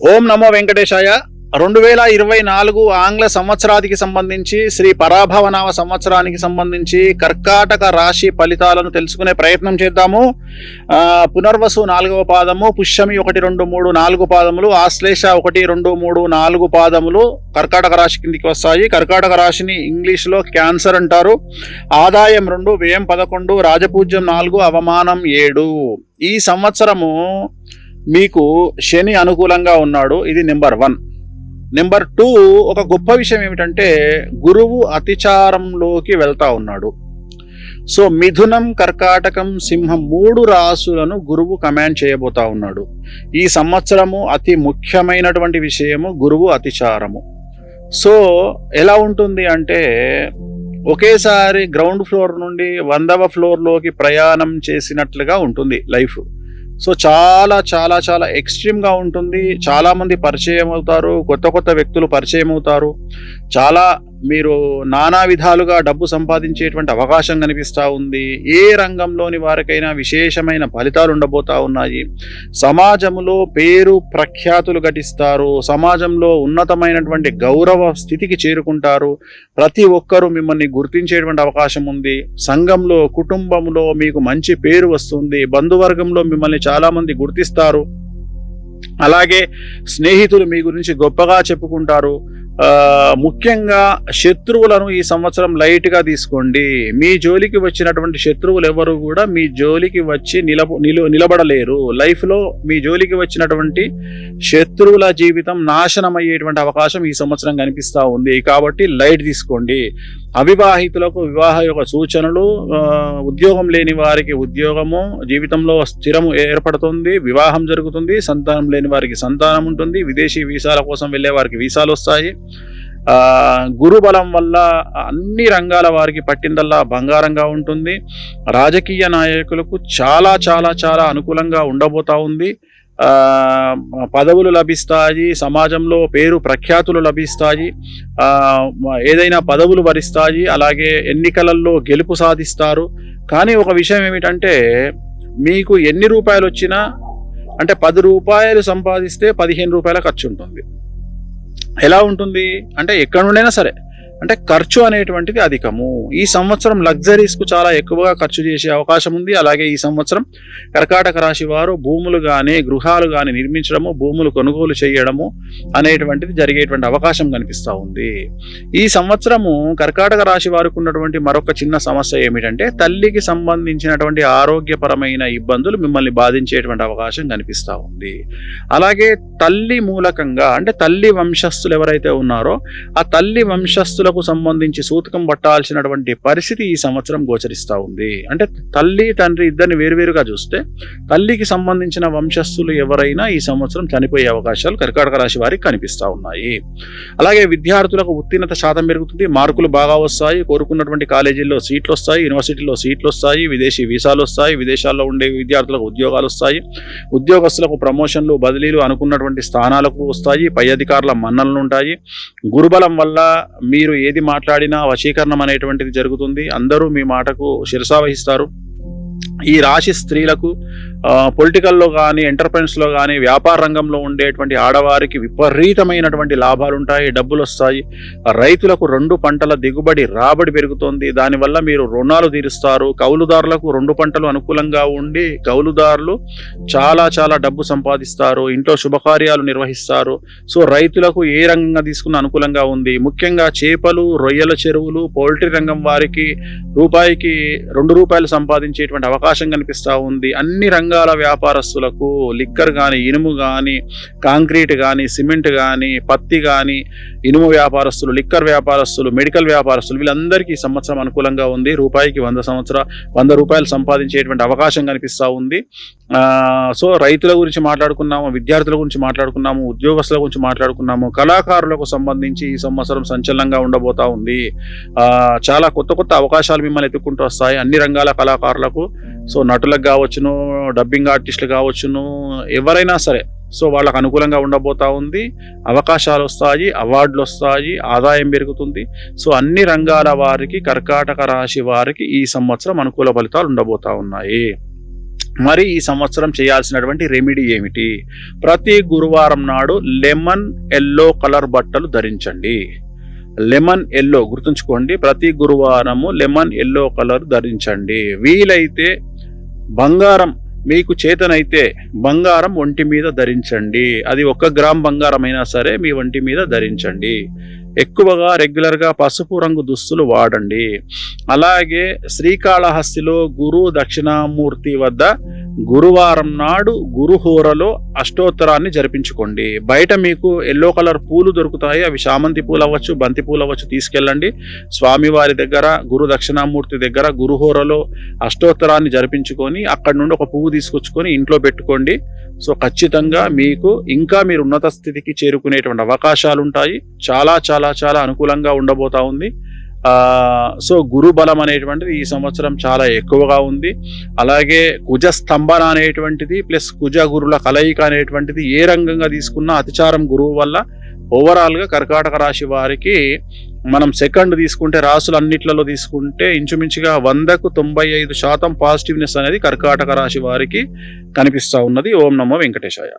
ఓం నమో వెంకటేశాయ. 2024 ఆంగ్ల సంవత్సరాదికి సంబంధించి శ్రీ పరాభవనామ సంవత్సరానికి సంబంధించి కర్కాటక రాశి ఫలితాలను తెలుసుకునే ప్రయత్నం చేద్దాము. పునర్వసు 4వ పాదము, పుష్యమి 1, 2, 3, 4 పాదములు, ఆశ్లేష 1, 2, 3, 4 పాదములు కర్కాటక రాశి కిందికి వస్తాయి. కర్కాటక రాశిని ఇంగ్లీష్లో క్యాన్సర్ అంటారు. ఆదాయం 2, వ్యయం 11, రాజపూజ్యం 4, అవమానం 7. ఈ సంవత్సరము మీకు శని అనుకూలంగా ఉన్నాడు. ఇది నెంబర్ 1. నెంబర్ 2, ఒక గొప్ప విషయం ఏమిటంటే గురువు అతిచారంలోకి వెళ్తా ఉన్నాడు. సో మిథునం, కర్కాటకం, సింహం 3 రాశులను గురువు కమాండ్ చేయబోతా ఉన్నాడు. ఈ సంవత్సరము అతి ముఖ్యమైనటువంటి విషయము గురువు అతిచారము. సో ఎలా ఉంటుంది అంటే ఒకేసారి గ్రౌండ్ ఫ్లోర్ నుండి 100వ ఫ్లోర్లోకి ప్రయాణం చేసినట్లుగా ఉంటుంది లైఫ్. సో చాలా చాలా చాలా ఎక్స్ట్రీమ్గా ఉంటుంది. చాలామంది పరిచయం అవుతారు, కొత్త కొత్త వ్యక్తులు పరిచయం అవుతారు. చాలా మీరు నానా విధాలుగా డబ్బు సంపాదించేటువంటి అవకాశం కనిపిస్తూ ఉంది. ఏ రంగంలోని వారికైనా విశేషమైన ఫలితాలు ఉండబోతా ఉన్నాయి. సమాజంలో పేరు ప్రఖ్యాతులు ఘటిస్తారు. సమాజంలో ఉన్నతమైనటువంటి గౌరవ స్థితికి చేరుకుంటారు. ప్రతి ఒక్కరూ మిమ్మల్ని గుర్తించేటువంటి అవకాశం ఉంది. సంఘంలో, కుటుంబంలో మీకు మంచి పేరు వస్తుంది. బంధువర్గంలో మిమ్మల్ని చాలామంది గుర్తిస్తారు. అలాగే స్నేహితులు మీ గురించి గొప్పగా చెప్పుకుంటారు. ముఖ్యంగా శత్రువులను ఈ సంవత్సరం లైట్గా తీసుకోండి. మీ జోలికి వచ్చినటువంటి శత్రువులు ఎవరు కూడా మీ జోలికి వచ్చి నిలబడలేరు. లైఫ్లో మీ జోలికి వచ్చినటువంటి శత్రువుల జీవితం నాశనం అయ్యేటువంటి అవకాశం ఈ సంవత్సరం కనిపిస్తూ ఉంది. కాబట్టి లైట్ తీసుకోండి. అవివాహితులకు వివాహ యొక్క సూచనలు, ఉద్యోగం లేని వారికి ఉద్యోగము, జీవితంలో స్థిరము ఏర్పడుతుంది, వివాహం జరుగుతుంది. సంతానం లేని వారికి సంతానం ఉంటుంది. విదేశీ వీసాల కోసం వెళ్ళే వారికి వీసాలు వస్తాయి. గురుబలం వల్ల అన్ని రంగాల వారికి పట్టిందల్లా బంగారంగా ఉంటుంది. రాజకీయ నాయకులకు చాలా చాలా చాలా అనుకూలంగా ఉండబోతా ఉంది. పదవులు లభిస్తాయి. సమాజంలో పేరు ప్రఖ్యాతులు లభిస్తాయి. ఏదైనా పదవులు వరిస్తాయి. అలాగే ఎన్నికలలో గెలుపు సాధిస్తారు. కానీ ఒక విషయం ఏమిటంటే మీకు ఎన్ని రూపాయలు వచ్చినా, అంటే 10 రూపాయలు సంపాదిస్తే 15 రూపాయల ఖర్చు ఉంటుంది. ఎలా ఉంటుంది అంటే ఎక్కడి నుండైనా సరే, అంటే ఖర్చు అనేటువంటిది అధికము. ఈ సంవత్సరం లగ్జరీస్కు చాలా ఎక్కువగా ఖర్చు చేసే అవకాశం ఉంది. అలాగే ఈ సంవత్సరం కర్కాటక రాశి వారు భూములు కానీ, గృహాలు కానీ నిర్మించడము, భూములు కొనుగోలు చేయడము అనేటువంటిది జరిగేటువంటి అవకాశం కనిపిస్తూ ఉంది. ఈ సంవత్సరము కర్కాటక రాశి వారికి ఉన్నటువంటి మరొక చిన్న సమస్య ఏమిటంటే తల్లికి సంబంధించినటువంటి ఆరోగ్యపరమైన ఇబ్బందులు మిమ్మల్ని బాధించేటువంటి అవకాశం కనిపిస్తూ ఉంది. అలాగే తల్లి మూలకంగా, అంటే తల్లి వంశస్థులు ఎవరైతే ఉన్నారో ఆ తల్లి వంశస్థులకు సంబంధించి సూతకం పట్టాల్సినటువంటి పరిస్థితి ఈ సంవత్సరం గోచరిస్తూ ఉంది. అంటే తల్లి తండ్రి ఇద్దరిని వేరువేరుగా చూస్తే తల్లికి సంబంధించిన వంశస్థులు ఎవరైనా ఈ సంవత్సరం చనిపోయే అవకాశాలు కర్కాటక రాశి వారికి కనిపిస్తూ ఉన్నాయి. అలాగే విద్యార్థులకు ఉత్తీర్ణత శాతం పెరుగుతుంది. మార్కులు బాగా వస్తాయి. కోరుకున్నటువంటి కాలేజీల్లో సీట్లు వస్తాయి. యూనివర్సిటీలో సీట్లు వస్తాయి. విదేశీ వీసాలు వస్తాయి. విదేశాల్లో ఉండే విద్యార్థులకు ఉద్యోగాలు వస్తాయి. ఉద్యోగస్తులకు ప్రమోషన్లు, బదిలీలు అనుకున్నటువంటి స్థానాలకు వస్తాయి. పై అధికారుల మన్ననలు ఉంటాయి. గురుబలం వల్ల మీరు ఏది మాట్లాడినా వశీకరణం అనేటువంటిది జరుగుతుంది. అందరూ మీ మాటకు శిరసావహిస్తారు. ఈ రాశి స్త్రీలకు పొలిటికల్లో కానీ, ఎంటర్ప్రైన్స్లో కానీ, వ్యాపార రంగంలో ఉండేటువంటి ఆడవారికి విపరీతమైనటువంటి లాభాలు ఉంటాయి. డబ్బులు వస్తాయి. రైతులకు 2 పంటల దిగుబడి, రాబడి పెరుగుతుంది. దానివల్ల మీరు రుణాలు తీరుస్తారు. కౌలుదారులకు 2 పంటలు అనుకూలంగా ఉండి కౌలుదారులు చాలా చాలా డబ్బు సంపాదిస్తారు. ఇంట్లో శుభకార్యాలు నిర్వహిస్తారు. సో రైతులకు ఏ రంగంగా తీసుకున్న అనుకూలంగా ఉంది. ముఖ్యంగా చేపలు, రొయ్యల చెరువులు, పౌల్ట్రీ రంగం వారికి రూపాయికి 2 రూపాయలు సంపాదించేటువంటి అవకాశం కనిపిస్తూ ఉంది. అన్ని రంగాల వ్యాపారస్తులకు లిక్కర్ కానీ, ఇనుము కానీ, కాంక్రీట్ కానీ, సిమెంట్ కానీ, పత్తి కానీ, ఇనుము వ్యాపారస్తులు, లిక్కర్ వ్యాపారస్తులు, మెడికల్ వ్యాపారస్తులు వీళ్ళందరికీ ఈ సంవత్సరం అనుకూలంగా ఉంది. రూపాయికి 100 రూపాయలు సంపాదించేటువంటి అవకాశం కనిపిస్తూ ఉంది. సో రైతుల గురించి మాట్లాడుకున్నాము, విద్యార్థుల గురించి మాట్లాడుకున్నాము, ఉద్యోగస్తుల గురించి మాట్లాడుకున్నాము. కళాకారులకు సంబంధించి ఈ సంవత్సరం సంచలనంగా ఉండబోతా ఉంది. చాలా కొత్త కొత్త అవకాశాలు మిమ్మల్ని ఎత్తుక్కుంటూ వస్తాయి అన్ని రంగాల కళాకారులకు. సో నటులకు కావచ్చును, డబ్బింగ్ ఆర్టిస్టులు కావచ్చును, ఎవరైనా సరే సో వాళ్ళకు అనుకూలంగా ఉండబోతా ఉంది. అవకాశాలు వస్తాయి, అవార్డులు వస్తాయి, ఆదాయం పెరుగుతుంది. సో అన్ని రంగాల వారికి, కర్కాటక రాశి వారికి ఈ సంవత్సరం అనుకూల ఫలితాలు ఉండబోతా ఉన్నాయి. మరి ఈ సంవత్సరం చేయాల్సినటువంటి రెమెడీ ఏమిటి? ప్రతి గురువారం నాడు లెమన్ ఎల్లో కలర్ బట్టలు ధరించండి. లెమన్ ఎల్లో గుర్తుంచుకోండి, ప్రతి గురువారము లెమన్ ఎల్లో కలర్ ధరించండి. వీలైతే బంగారం, మీకు చేతనైతే బంగారం ఒంటి మీద ధరించండి. అది 1 గ్రామ్ బంగారం అయినా సరే మీ ఒంటి మీద ధరించండి. ఎక్కువగా రెగ్యులర్గా పసుపు రంగు దుస్తులు వాడండి. అలాగే శ్రీకాళహస్తిలో గురు దక్షిణామూర్తి వద్ద గురువారం నాడు గురుహోరలో అష్టోత్తరాన్ని జరిపించుకోండి. బయట మీకు ఎల్లో కలర్ పూలు దొరుకుతాయి, అవి చామంతి పూలు అవ్వచ్చు, బంతి పూలు అవ్వచ్చు, తీసుకెళ్ళండి. స్వామివారి దగ్గర గురు దక్షిణామూర్తి దగ్గర గురుహోరలో అష్టోత్తరాన్ని జరిపించుకొని అక్కడి నుండి ఒక పువ్వు తీసుకొచ్చుకొని ఇంట్లో పెట్టుకోండి. సో ఖచ్చితంగా మీకు ఇంకా మీరు ఉన్నత స్థితికి చేరుకునేటువంటి అవకాశాలు ఉంటాయి. చాలా చాలా చాలా అనుకూలంగా ఉండబోతా ఉంది. సో గురు బలం అనేటువంటిది ఈ సంవత్సరం చాలా ఎక్కువగా ఉంది. అలాగే కుజ స్తంభన అనేటువంటిది ప్లస్ కుజ గురుల కలయిక అనేటువంటిది ఏ రంగంగా తీసుకున్నా అతిచారం గురువు వల్ల ఓవరాల్గా కర్కాటక రాశి వారికి మనం సెకండ్ తీసుకుంటే రాసులన్నిట్లలో తీసుకుంటే ఇంచుమించుగా 100కు 95% పాజిటివ్నెస్ అనేది కర్కాటక రాశి వారికి కనిపిస్తూ ఉన్నది. ఓం నమో వెంకటేశాయ.